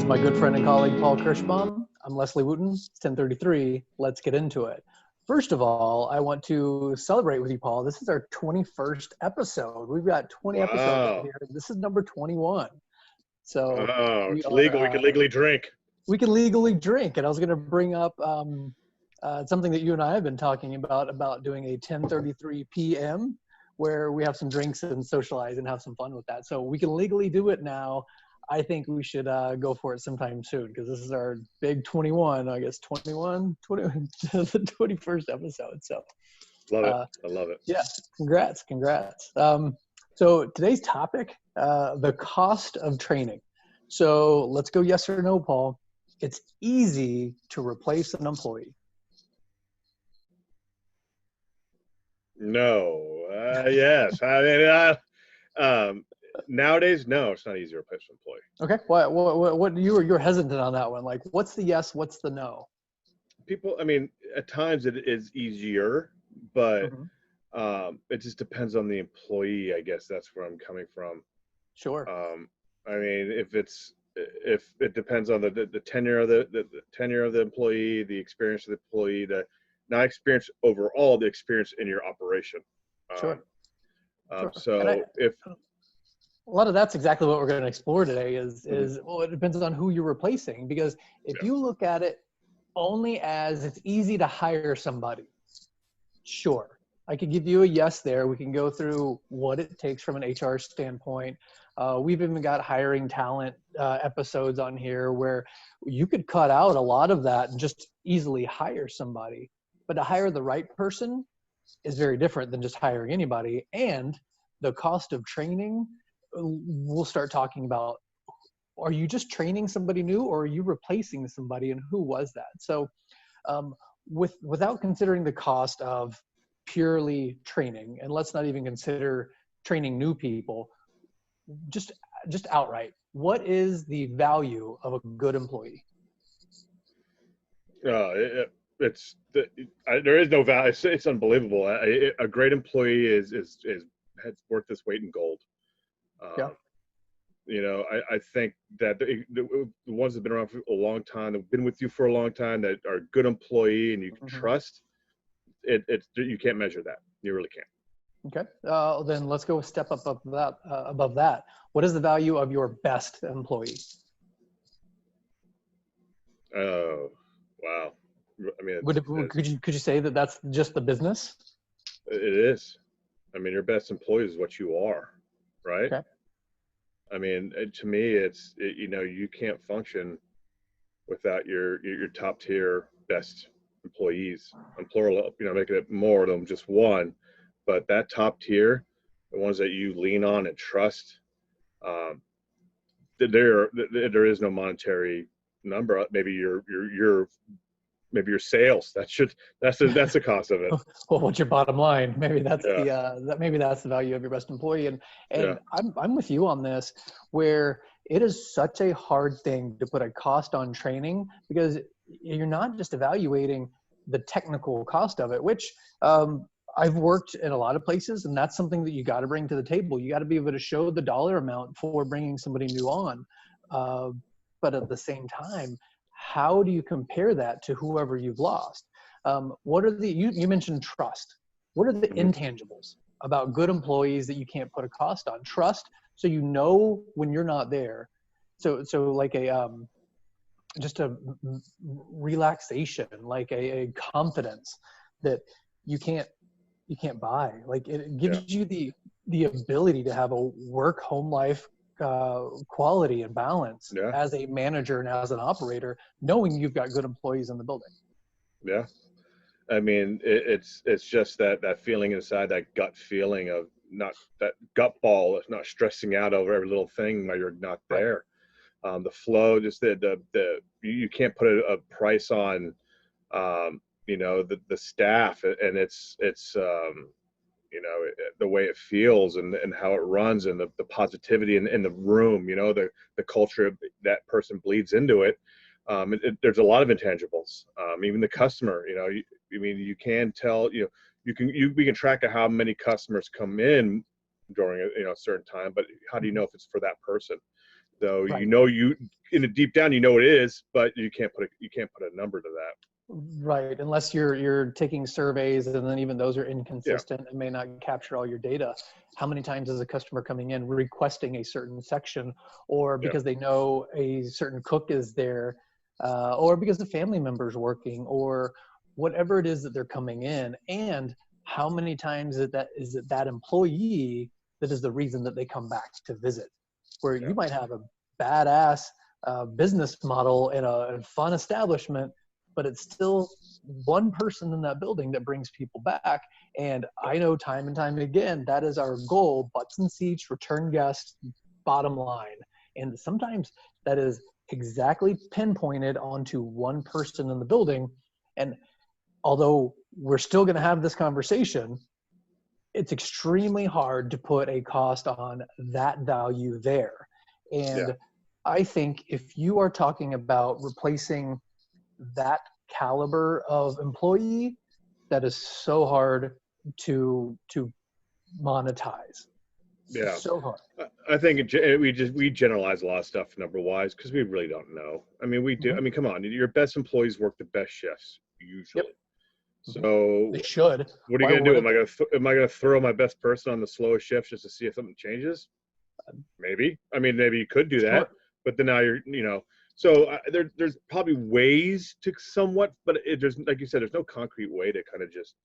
my good friend and colleague, Paul Kirschbaum. I'm Leslie Wooten. It's 10:33. Let's get into it. First of all, I want to celebrate with you, Paul. This is our 21st episode. We've got 20 episodes out Wow. here. This is number 21. So Oh, we it's are, legal. We can legally drink. we can legally drink. And I was going to bring up something that you and I have been talking about doing a 10:33 p.m. where we have some drinks and socialize and have some fun with that. So we can legally do it now. I think we should go for it sometime soon because this is our big 21, I guess 21, the 21st episode. So Love it. I love it. yeah, congrats. So today's topic, the cost of training. So let's go yes or no, Paul. It's easy to replace an employee. No. Yes. Nowadays, no, it's not easy to replace an employee. Okay. What you're hesitant on that one. Like, what's the yes? What's the no? People, I mean, at times it is easier, but it just depends on the employee. I guess that's where I'm coming from. Sure. I mean, if it depends on the tenure of the tenure of the employee, the experience of the employee, the not experience overall, the experience in your operation. Sure. So if a lot of that's exactly what we're going to explore today is well, it depends on who you're replacing, because if you look at it only as it's easy to hire somebody, sure, I could give you a yes there. We can go through what it takes from an HR standpoint. We've even got hiring talent episodes on here where you could cut out a lot of that and just easily hire somebody. But to hire the right person is very different than just hiring anybody. And the cost of training, we'll start talking about, are you just training somebody new or are you replacing somebody, and who was that? So without considering the cost of purely training, and let's not even consider training new people, just outright, what is the value of a good employee? there is no value. It's unbelievable. A great employee has worth its weight in gold. You know, I think that the ones that have been around for a long time, that have been with you for a long time, that are a good employee and you can trust, you can't measure that. You really can't. Okay. Then let's go a step up above that. What is the value of your best employee? Oh, wow. I mean, could you say that that's just the business? It is. I mean, your best employee is what you are, right? Okay. I mean, to me, you know, you can't function without your top tier best employees. I'm plural, you know, making it more than just one, but that top tier, the ones that you lean on and trust, there is no monetary number. Maybe your sales. That's the cost of it. Well, what's your bottom line? Maybe that's the value of your best employee. And I'm with you on this, where it is such a hard thing to put a cost on training, because you're not just evaluating the technical cost of it, which I've worked in a lot of places, and that's something that you got to bring to the table. You got to be able to show the dollar amount for bringing somebody new on. But at the same time, how do you compare that to whoever you've lost? What are you mentioned trust. What are the intangibles about good employees that you can't put a cost on? Trust, so you know when you're not there. So like just a relaxation, like a confidence that you can't buy. Like it gives you the ability to have a work-home life quality and balance as a manager and as an operator, knowing you've got good employees in the building. Yeah. I mean, it's just that feeling inside, that gut feeling of not that gut ball, not stressing out over every little thing while you're not there. The flow, just you can't put a price on, you know, the staff, and it's you know, the way it feels and how it runs, and the positivity in the room, you know, the culture that person bleeds into it. There's a lot of intangibles. Even the customer, you know, you can tell, you know, we can track how many customers come in during a certain time, but how do you know if it's for that person? So Right. you in the deep down, it is, but you can't put a number to that. Right, unless you're taking surveys, and then even those are Yeah. inconsistent and may not capture all your data. How many times is a customer coming in requesting a certain section, or Yeah. because they know a certain cook is there, or because the family member's working, or whatever it is that they're coming in, and how many times is it that employee that is the reason that they come back to visit, where Yeah. you might have a badass business model in a fun establishment, but it's still one person in that building that brings people back. And I know time and time again, that is our goal: butts and seats, return guests, bottom line. And sometimes that is exactly pinpointed onto one person in the building. And although we're still going to have this conversation, it's extremely hard to put a cost on that value there. And Yeah. I think if you are talking about replacing that caliber of employee, that is so hard to monetize. Yeah. So hard. I think we generalize a lot of stuff number wise because we really don't know. I mean, we do. Mm-hmm. I mean, come on, your best employees work the best shifts Yep. usually. Mm-hmm. So They should. what are you Why gonna do? wouldn't Am I gonna throw my best person on the slowest shift just to see if something changes? Maybe. I mean, maybe you could do they? that, Sure. but then now So there's probably ways to somewhat, but there's, like you said, there's no concrete way to kind of just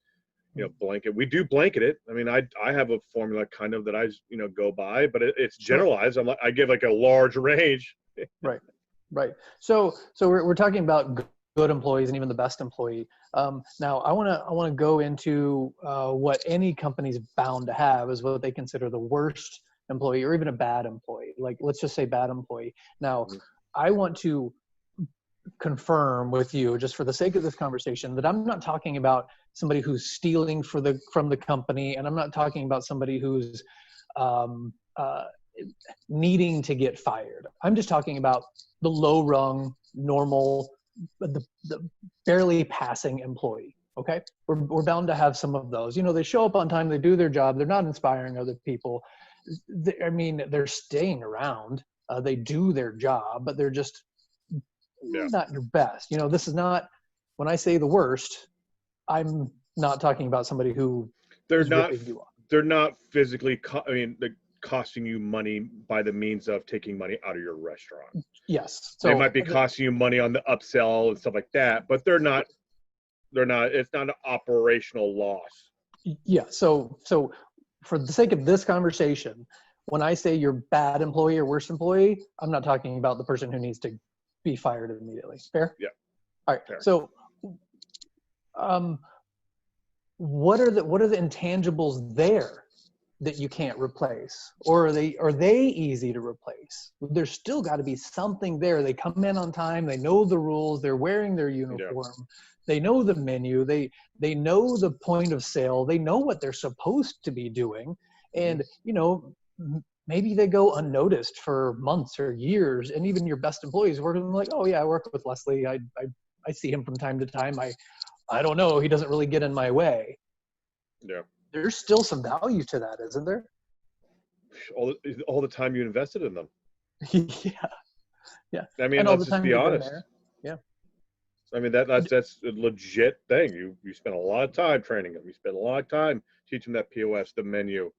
blanket. We do blanket it. I mean, I have a formula kind of that I go by, but it's Sure. generalized. I give like a large range. Right. Right. So we're talking about good employees and even the best employee. Now I want to go into what any company's bound to have is what they consider the worst employee, or even a bad employee. Like, let's just say bad employee. Now, I want to confirm with you, just for the sake of this conversation, that I'm not talking about somebody who's stealing from the company, and I'm not talking about somebody who's needing to get fired. I'm just talking about the low rung, normal, the barely passing employee. Okay, we're bound to have some of those. They show up on time, they do their job, they're not inspiring other people. They're staying around, they do their job, but they're just not your best. This is not, when I say the worst, I'm not talking about somebody who they're is not ripping you off. they're not physically costing you money by the means of taking money out of your restaurant. Yes. So they might be costing you money on the upsell and stuff like that, but they're not it's not an operational loss. Yeah. So for the sake of this conversation, when I say you're bad employee or worst employee, I'm not talking about the person who needs to be fired immediately. Fair? Yeah. All right. Fair. So what are the intangibles there that you can't replace, or are they easy to replace? There's still got to be something there. They come in on time, they know the rules, they're wearing their uniform, they know the menu, they know the point of sale, they know what they're supposed to be doing, and maybe they go unnoticed for months or years, and even your best employees work with them like, oh yeah, I work with Leslie, I see him from time to time, I don't know, he doesn't really get in my way. Yeah. There's still some value to that, isn't there? All the time you invested in them. Yeah. I mean, and all let's the just time be honest. Yeah. I mean, that's a legit thing. You spend a lot of time training them. You spend a lot of time teaching that POS, the menu.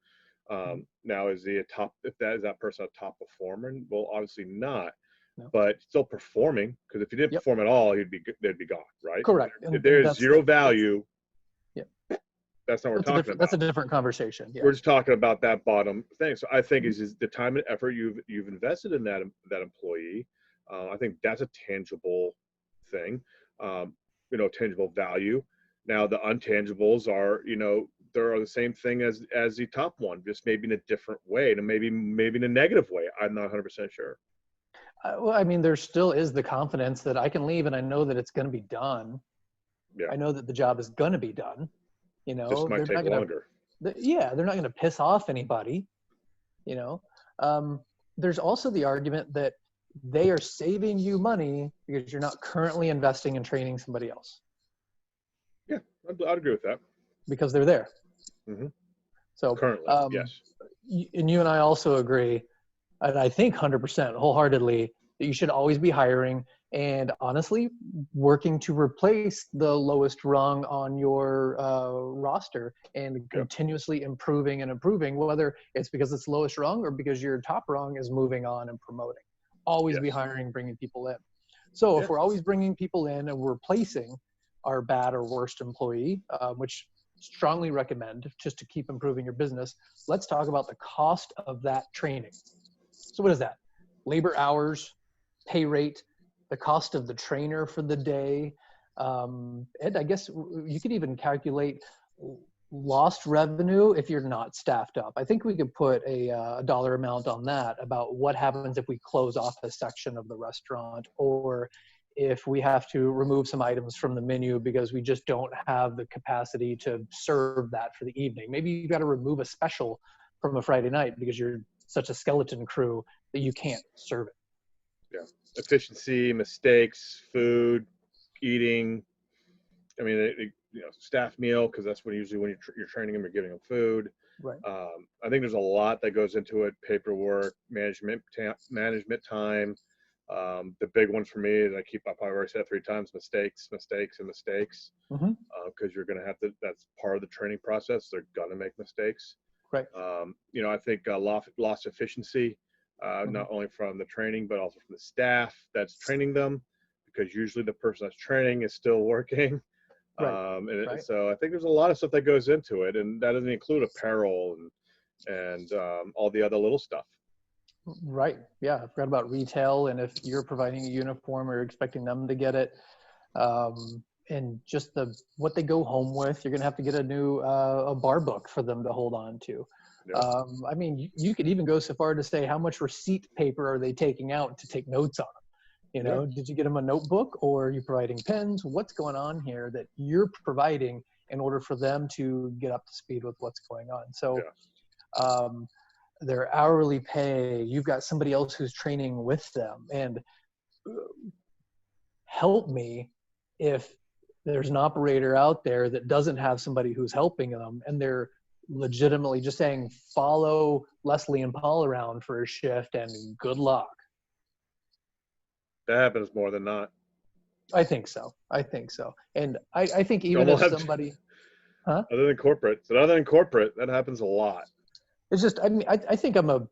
Now, is that person a top performer? Well, obviously not. No. But still performing, because if he didn't perform at all, they'd be gone, right? Correct. If there is zero value, that's not what we're talking about. That's a different conversation. Yeah. We're just talking about that bottom thing. So I think is the time and effort you've invested in that employee. I think that's a tangible thing, tangible value. Now the untangibles are, they're the same thing as the top one, just maybe in a different way, and maybe in a negative way. I'm not 100% sure. Well, I mean, there still is the confidence that I can leave and I know that it's going to be done. Yeah. I know that the job is going to be done. Just might take longer. They're not going to piss off anybody. There's also the argument that they are saving you money because you're not currently investing in training somebody else. Yeah, I'd agree with that. Because they're there. Mm-hmm. So currently, yes. And you and I also agree. and I think 100% wholeheartedly that you should always be hiring and honestly working to replace the lowest rung on your roster and continuously improving and improving, whether it's because it's lowest rung or because your top rung is moving on and promoting. Always be hiring, bringing people in. So if we're always bringing people in and we're replacing our bad or worst employee, which strongly recommend just to keep improving your business, let's talk about the cost of that training. So what is that? Labor hours, pay rate, the cost of the trainer for the day. And I guess you could even calculate lost revenue if you're not staffed up. I think we could put a dollar amount on that about what happens if we close off a section of the restaurant, or if we have to remove some items from the menu because we just don't have the capacity to serve that for the evening. Maybe you've got to remove a special from a Friday night because you're such a skeleton crew that you can't serve it. Yeah. Efficiency, mistakes, food, eating. I mean, staff meal, because that's when usually when you're training them, you're giving them food. Right. I think there's a lot that goes into it: paperwork, management time. The big one for me is I probably already said it 3 times: mistakes. Because you're going to have to. That's part of the training process. They're going to make mistakes. Right. I think lost efficiency. Not only from the training, but also from the staff that's training them, because usually the person that's training is still working. Right. So I think there's a lot of stuff that goes into it, and that doesn't include apparel and all the other little stuff. Right. Yeah. I forgot about retail, and if you're providing a uniform or expecting them to get it, and just what they go home with, you're going to have to get a new a bar book for them to hold on to. Yeah. I mean, you could even go so far to say, how much receipt paper are they taking out to take notes on them? Did you get them a notebook, or are you providing pens? What's going on here that you're providing in order for them to get up to speed with what's going on? So their hourly pay, you've got somebody else who's training with them, and help me if there's an operator out there that doesn't have somebody who's helping them, and they're legitimately just saying, follow Leslie and Paul around for a shift and good luck. That happens more than not. I think so. And I think even if somebody, other than corporate, that happens a lot. It's just, I mean, I think I'm a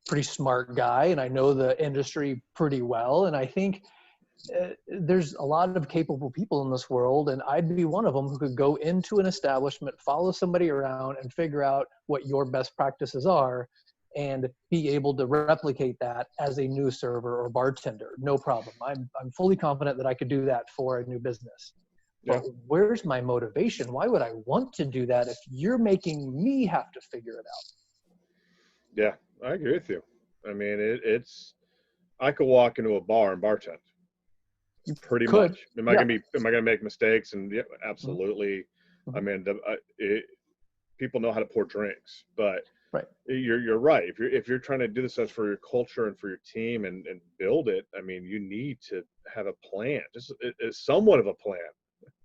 pretty smart guy and I know the industry pretty well. And I think there's a lot of capable people in this world, and I'd be one of them who could go into an establishment, follow somebody around, and figure out what your best practices are and be able to replicate that as a new server or bartender. No problem. I'm fully confident that I could do that for a new business. But where's my motivation? Why would I want to do that if you're making me have to figure it out? Yeah, I agree with you. I mean, I could walk into a bar and bartend. Pretty much. Am I gonna make mistakes? And yeah, absolutely. Mm-hmm. I mean, people know how to pour drinks, but you're right. If you're trying to do this as for your culture and for your team and build it, I mean, you need to have a plan. Just somewhat of a plan.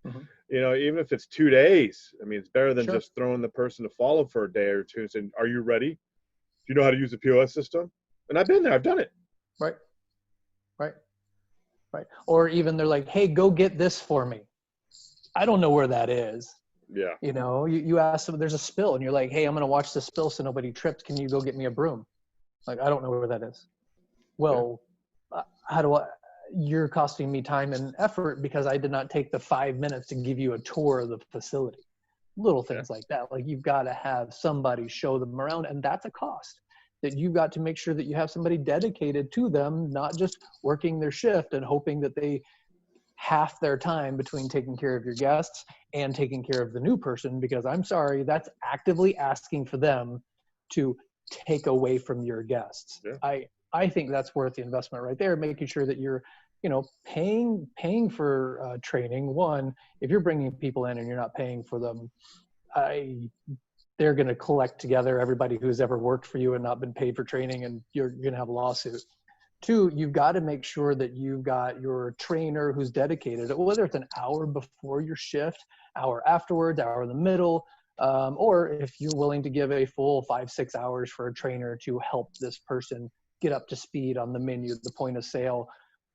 Mm-hmm. Even if it's 2 days. I mean, it's better than just throwing the person to follow for a day or two and saying, "Are you ready? Do you know how to use the POS system?" And I've been there. I've done it. Right. Or even they're like, "Hey, go get this for me." I don't know where that is. Yeah. You ask them, there's a spill, and you're like, "Hey, I'm going to watch the spill so nobody trips. Can you go get me a broom?" Like, I don't know where that is. Well, you're costing me time and effort because I did not take the 5 minutes to give you a tour of the facility. Little things like that. Like, you've got to have somebody show them around, and that's a cost. That you've got to make sure that you have somebody dedicated to them, not just working their shift and hoping that they half their time between taking care of your guests and taking care of the new person, because I'm sorry, that's actively asking for them to take away from your guests. Yeah. I think that's worth the investment right there, making sure that you're, paying for training. One, if you're bringing people in and you're not paying for them, they're going to collect together everybody who's ever worked for you and not been paid for training, and you're going to have a lawsuit. Two, you've got to make sure that you've got your trainer who's dedicated, whether it's an hour before your shift, hour afterwards, hour in the middle, or if you're willing to give a full 5-6 hours for a trainer to help this person get up to speed on the menu, the point of sale,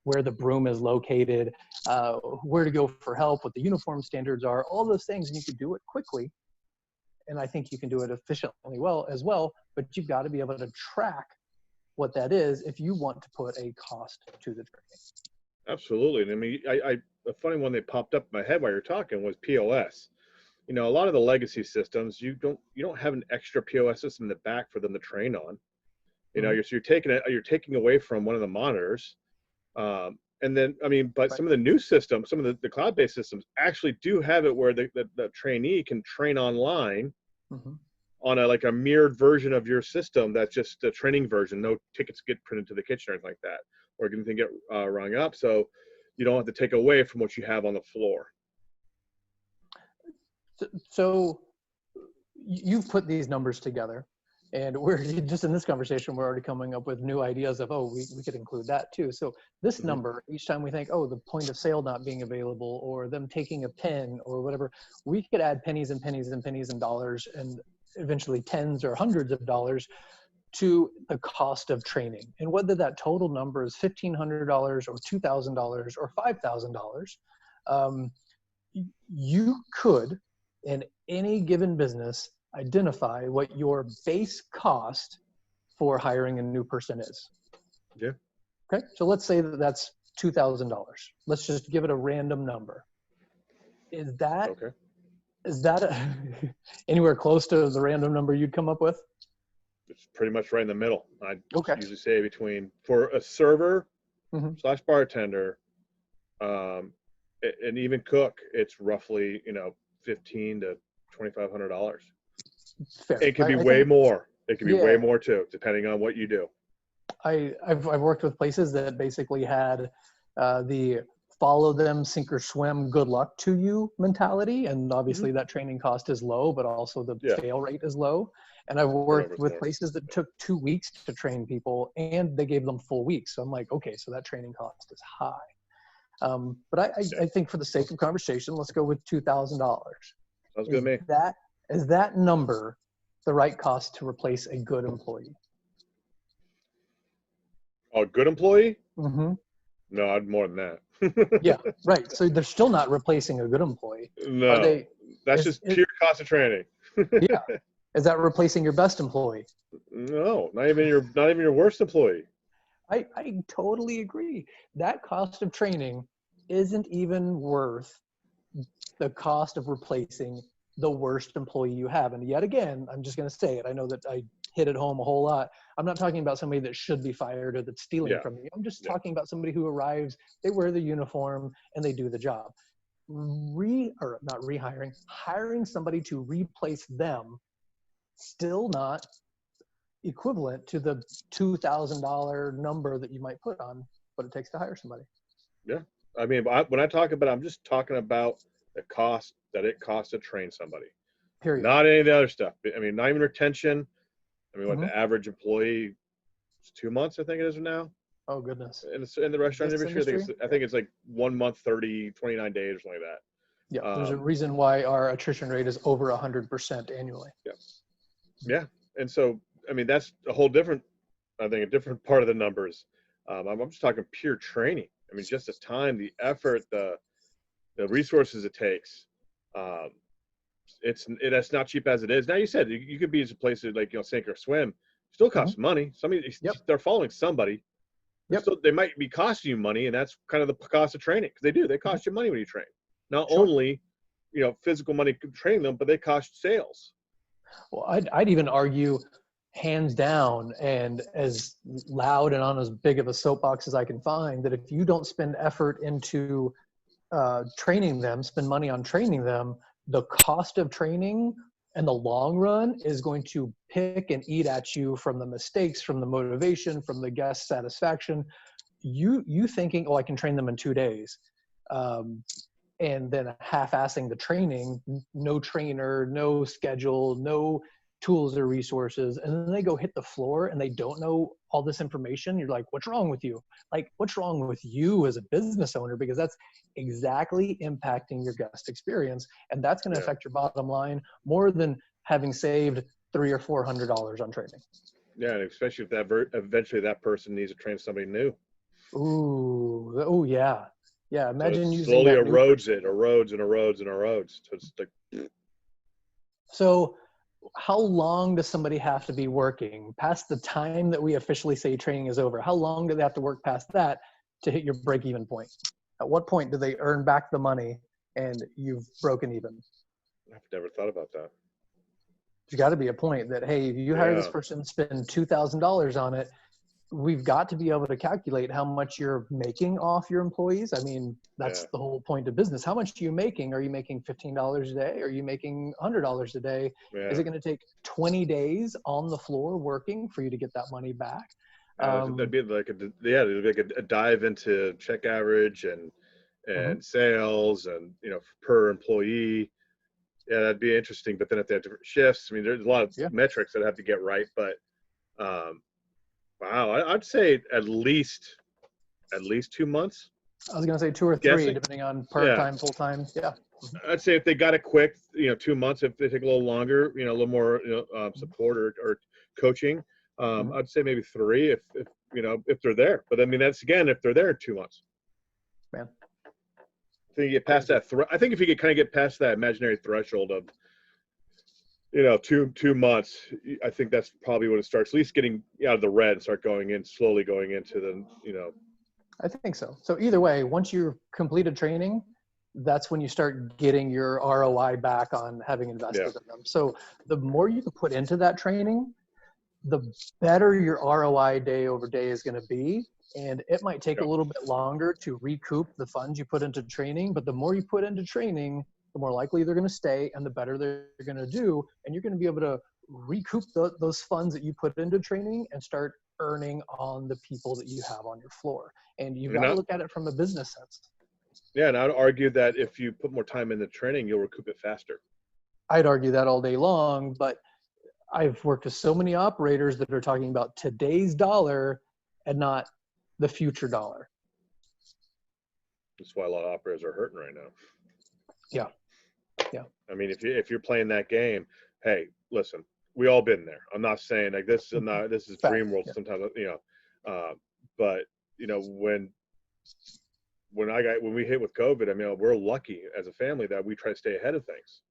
where the broom is located, where to go for help, what the uniform standards are, all those things, and you could do it quickly. And I think you can do it efficiently as well, but you've got to be able to track what that is if you want to put a cost to the training. Absolutely. And I mean, a funny one that popped up in my head while you're talking was POS. You know, a lot of the legacy systems, you don't have an extra POS system in the back for them to train on. You know, you're taking away from one of the monitors. And then, I mean, but some of the new systems, some of the cloud-based systems actually do have it where the trainee can train online on a mirrored version of your system. That's just a training version. No tickets get printed to the kitchen or anything like that, or anything get rung up. So you don't have to take away from what you have on the floor. So you've put these numbers together, and we're just in this conversation, we're already coming up with new ideas of, oh, we could include that too. So this number, each time we think, oh, the point of sale not being available, or them taking a pen or whatever, we could add pennies and pennies and pennies and dollars, and eventually tens or hundreds of dollars to the cost of training. And whether that total number is $1,500 or $2,000 or $5,000, you could, in any given business, identify what your base cost for hiring a new person is. Yeah. Okay. So let's say that that's $2,000. Let's just give it a random number. Is that anywhere close to the random number you'd come up with? It's pretty much right in the middle. I usually say between, for a server / bartender, and even cook, it's roughly, $1,500 to $2,500. Fair. It can be way more. It can be way more too, depending on what you do. I've worked with places that basically had the follow them, sink or swim, good luck to you mentality. And obviously that training cost is low, but also the fail rate is low. And I've worked with places that took 2 weeks to train people, and they gave them full weeks. So I'm like, okay, so that training cost is high. But I think for the sake of conversation, let's go with $2,000. Sounds good to me. Is that number the right cost to replace a good employee? A good employee? No, I'd more than that. Yeah, right. So they're still not replacing a good employee. No, that's just pure cost of training. Yeah. Is that replacing your best employee? No, not even your worst employee. I totally agree. That cost of training isn't even worth the cost of replacing the worst employee you have. And yet again, I'm just going to say it. I know that I hit it home a whole lot. I'm not talking about somebody that should be fired or that's stealing from you. I'm just talking about somebody who arrives, they wear the uniform, and they do the job. Hiring somebody to replace them, still not equivalent to the $2,000 number that you might put on what it takes to hire somebody. Yeah. I mean, when I talk about it, I'm just talking about the cost that it costs to train somebody. Period. Not any of the other stuff. I mean, not even retention. I mean, what the average employee, it's 2 months, I think it is now. Oh, goodness. In the restaurant industry, I think it's like 1 month, 29 days or something like that. Yeah, there's a reason why our attrition rate is over 100% annually. Yeah. Yeah. And so, I mean, that's a whole different, I think, a different part of the numbers. I'm just talking pure training. I mean, just the time, the effort, the resources it takes. It's not cheap as it is. Now, you said you could be in places like, sink or swim. Still costs money. They're following somebody. So they might be costing you money, and that's kind of the cost of training, because they cost you money when you train. Not only, physical money training them, but they cost sales. Well, I'd even argue, hands down, and as loud and on as big of a soapbox as I can find, that if you don't spend effort into training them, spend money on training them, the cost of training in the long run is going to pick and eat at you from the mistakes, from the motivation, from the guest satisfaction. You thinking, oh, I can train them in 2 days, and then half-assing the training, no trainer, no schedule, no tools or resources, and then they go hit the floor and they don't know all this information. You're like, what's wrong with you? Like, what's wrong with you as a business owner? Because that's exactly impacting your guest experience, and that's going to affect your bottom line more than having saved $300 or $400 on training. Yeah, and especially if eventually that person needs to train somebody new. Ooh, oh yeah, yeah. So it Imagine using slowly that new erodes it, person. erodes and erodes and erodes. So it's like, So how long does somebody have to be working past the time that we officially say training is over? How long do they have to work past that to hit your break even point? At what point do they earn back the money and you've broken even? I've never thought about that. There's got to be a point that, hey, you hire this Yeah, person, spend $2,000 on it. We've got to be able to calculate how much you're making off your employees. I mean, yeah, that's the whole point of business. How much are you making? Are you making $15 a day? Are you making $100 a day? Is yeah. it going to take 20 days on the floor working for you to get that money back? That'd be like it'd be like a dive into check average Mhm. and sales and per employee. Yeah, that'd be interesting. But then if they have different shifts, I mean, there's a lot of Yeah, metrics that have to get right. But wow, I'd say at least 2 months. I was going to say 2 or 3, Guessing. depending on part Yeah, time, full time. Yeah. I'd say if they got it quick, 2 months. If they take a little longer, a little more Mhm. support or coaching, Mhm. I'd say maybe 3 if they're there. But I mean, that's again if they're there 2 months. Man, I think you get past crazy. that. I think if you could kind of get past that imaginary threshold of 2 months, I think that's probably when it starts at least getting out of the red and start slowly going into the. I think so. So either way, once you've completed training, that's when you start getting your ROI back on having Yeah, invested in them. So the more you can put into that training, the better your ROI day over day is going to be. And it might take a yeah, little bit longer to recoup the funds you put into training, but the more you put into training, the more likely they're going to stay and the better they're going to do. And you're going to be able to recoup those funds that you put into training and start earning on the people that you have on your floor. And you've and got to I, look at it from a business sense. yeah, and I'd argue that if you put more time in the training, you'll recoup it faster. I'd argue that all day long, but I've worked with so many operators that are talking about today's dollar and not the future dollar. That's why a lot of operators are hurting right now. Yeah. Yeah. I mean, if you're playing that game, hey, listen, we all been there. I'm not saying like this is not this is Fact. dream world Yeah. sometimes, but when we hit with COVID, I mean, we're lucky as a family that we try to stay ahead of things.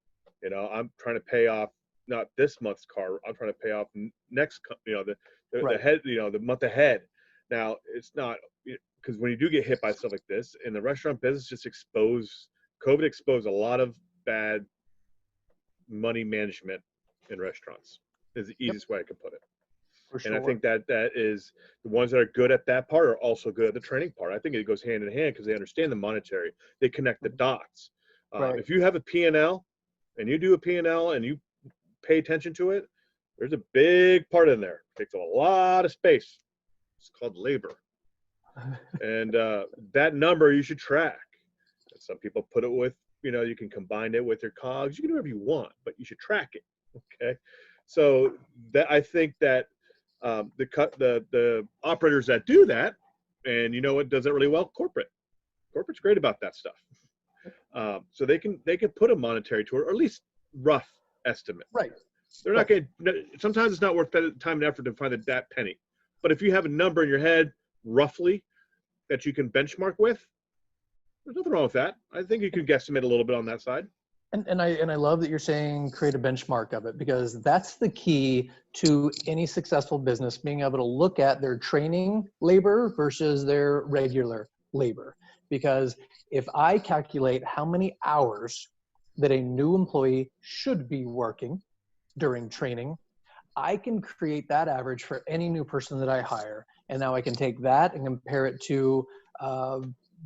I'm trying to pay off not this month's car. I'm trying to pay off next, the Right. head, the month ahead. Now it's not because when you do get hit by stuff like this in the restaurant business, COVID exposed a lot of bad money management in restaurants. Is the Yep. easiest way I could put it. For And I sure. think that is the ones that are good at that part are also good at the training part. I think it goes hand in hand because they understand the monetary. They connect the dots. Right. If you have a P&L and you do a P&L and you pay attention to it, there's a big part in there. It takes a lot of space. It's called labor. And that number you should track. Some people put it with, you can combine it with your COGS. You can do whatever you want, but you should track it. Okay. So that I think that the operators that do that, and what does it really well? Corporate's great about that stuff. So they can put a monetary to it, or at least rough estimate. Right. They're not Right. going to. Sometimes it's not worth time and effort to find that penny. But if you have a number in your head, roughly, that you can benchmark with, there's nothing wrong with that. I think you can guesstimate a little bit on that side. And I love that you're saying create a benchmark of it, because that's the key to any successful business, being able to look at their training labor versus their regular labor. Because if I calculate how many hours that a new employee should be working during training, I can create that average for any new person that I hire. And now I can take that and compare it to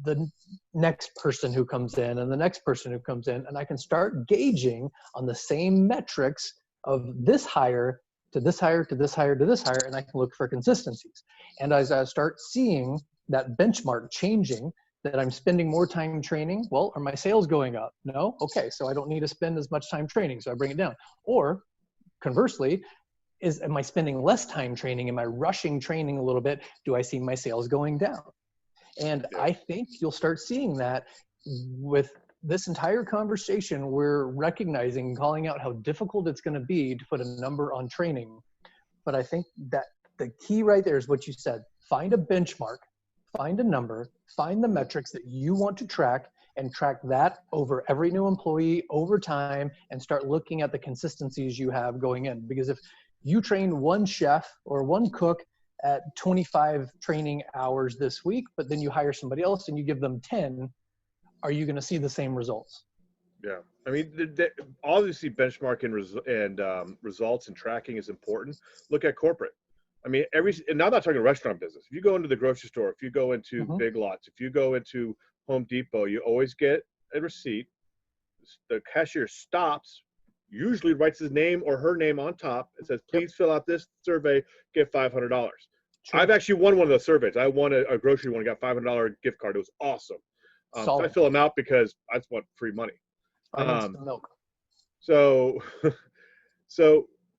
the next person who comes in and the next person who comes in. And I can start gauging on the same metrics of this hire to this hire to this hire to this hire. And I can look for consistencies. And as I start seeing that benchmark changing, that I'm spending more time training, well, are my sales going up? No? Okay, so I don't need to spend as much time training. So I bring it down. Or conversely, am I spending less time training? Am I rushing training a little bit? Do I see my sales going down? And Yeah. I think you'll start seeing that with this entire conversation. We're recognizing, calling out how difficult it's going to be to put a number on training But I think that the key right there is what you said. Find a benchmark, find a number, find the metrics that you want to track, and track that over every new employee over time, and start looking at the consistencies you have going in. Because if you train one chef or one cook at 25 training hours this week, but then you hire somebody else and you give them 10, are you going to see the same results? Yeah, I mean, obviously benchmarking results and tracking is important. Look at corporate. I mean, and I'm not talking restaurant business. If you go into the grocery store, if you go into Big Lots, if you go into Home Depot, you always get a receipt. The cashier stops, usually writes his name or her name on top. It says, please fill out this survey, get $500. Sure. I've actually won one of those surveys. I won a grocery one, got $500 gift card. It was awesome. So I fill them out because I just want free money. Milk. So,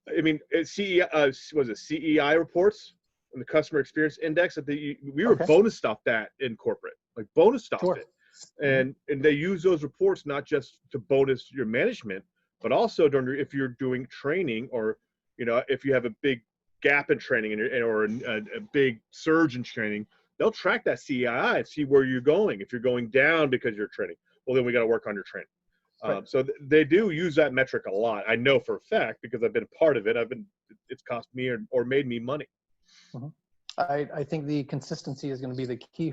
I mean, CEI, was it CEI reports and the customer experience index that we were bonus stuffed that in corporate, like bonus stuffed it. And they use those reports not just to bonus your management, but also if you're doing training, or, you know, if you have a big gap in training or a big surge in training, they'll track that CEI and see where you're going. If you're going down because you're training, well, then we got to work on your training. So they do use that metric a lot. I know for a fact because I've been a part of it. It's cost me or made me money. I think the consistency is going to be the key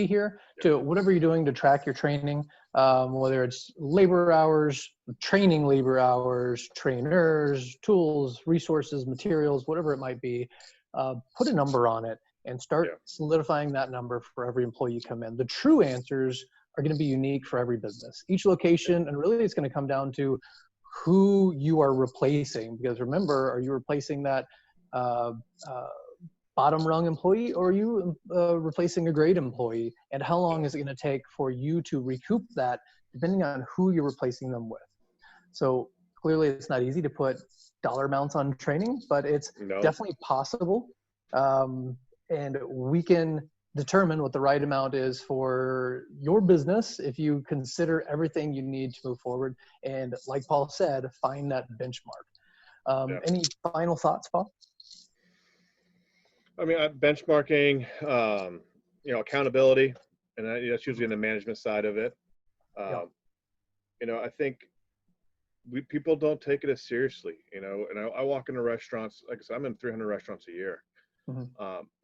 here to whatever you're doing to track your training, whether it's labor hours, training labor hours, trainers, tools, resources, materials, whatever it might be. Put a number on it and start solidifying that number for every employee you come in. The true answers are going to be unique for every business, each location, and really it's going to come down to who you are replacing. Because remember, are you replacing that bottom rung employee, or are you replacing a great employee? And how long is it going to take for you to recoup that, depending on who you're replacing them with? So clearly it's not easy to put dollar amounts on training, but it's definitely possible. And we can determine what the right amount is for your business if you consider everything you need to move forward. And like Paul said, find that benchmark. Any final thoughts, Paul? I mean, benchmarking, you know, accountability, and that's usually in the management side of it. You know, I think people don't take it as seriously, you know, and I walk into restaurants, like I said, I'm in 300 restaurants a year. And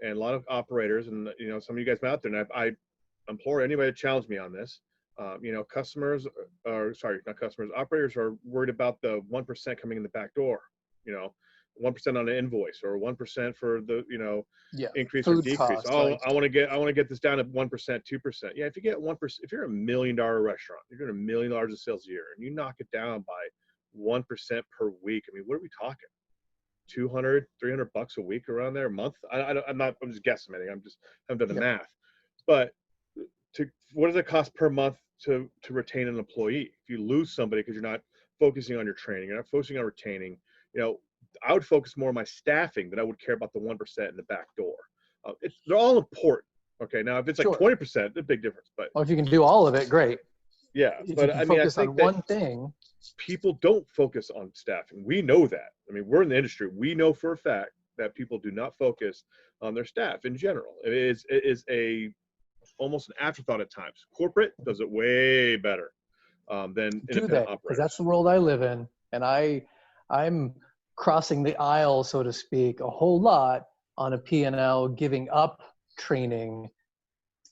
a lot of operators, and, you know, some of you guys out there, and I implore anybody to challenge me on this. You know, operators are worried about the 1% coming in the back door, you know, 1% on an invoice, or 1% for the, you know, increase or decrease. Cost, I want to get this down to 1%, 2%. Yeah, if you get 1%, if you're a $1 million restaurant, you're doing $1 million of sales a year, and you knock it down by 1% per week. I mean, what are we talking? $200, $300 a week, around there, a month? I'm just guesstimating. I haven't done the math. But what does it cost per month to retain an employee? If you lose somebody because you're not focusing on your training, you're not focusing on retaining, you know, I would focus more on my staffing than I would care about the 1% in the back door. They're all important. Okay, now if it's like 20%, a big difference. But if you can do all of it, great. Yeah, but I mean, I think that one thing. People don't focus on staffing. We know that. I mean, we're in the industry. We know for a fact that people do not focus on their staff in general. It is almost an afterthought at times. Corporate does it way better than independent operators. Because that's the world I live in, and I'm crossing the aisle, so to speak, a whole lot on a P&L, giving up training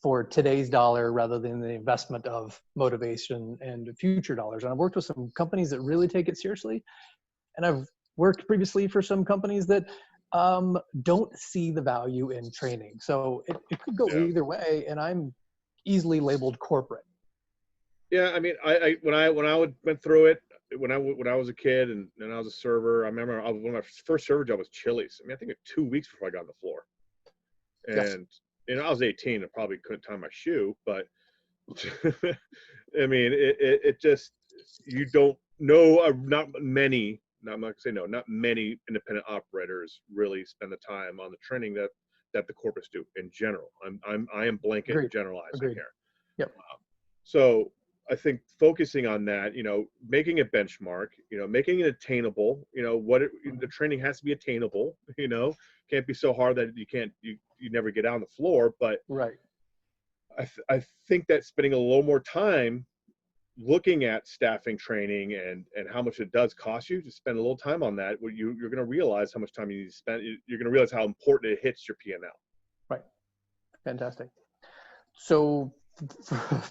for today's dollar rather than the investment of motivation and future dollars. And I've worked with some companies that really take it seriously. And I've worked previously for some companies that don't see the value in training. So it could go either way. And I'm easily labeled corporate. Yeah, I mean, when I went through it, when I was a kid and I was a server, I remember one of my first server job was Chili's. I mean, I think it was 2 weeks before I got on the floor. And you know, I was 18 and probably couldn't tie my shoe, but I mean, it just, you don't know, not many independent operators really spend the time on the training that the corporates do in general. I am blanket generalizing here. Yep. So I think focusing on that, making a benchmark, making it attainable, the training has to be attainable, can't be so hard that you never get out on the floor. But Right. I think that spending a little more time looking at staffing training and how much it does cost you to spend a little time on that, you're going to realize how much time you need to spend. You're going to realize how important it hits your P&L. Right. Fantastic. So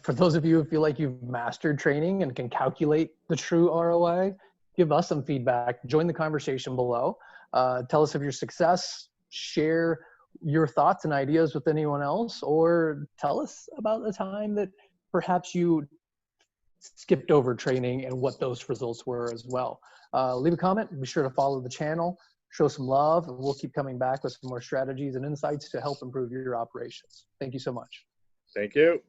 for those of you who feel like you've mastered training and can calculate the true ROI, give us some feedback. Join the conversation below. Tell us of your success. Share your thoughts and ideas with anyone else, or tell us about the time that perhaps you skipped over training and what those results were as well. Leave a comment. Be sure to follow the channel. Show some love, and we'll keep coming back with some more strategies and insights to help improve your operations. Thank you so much. Thank you.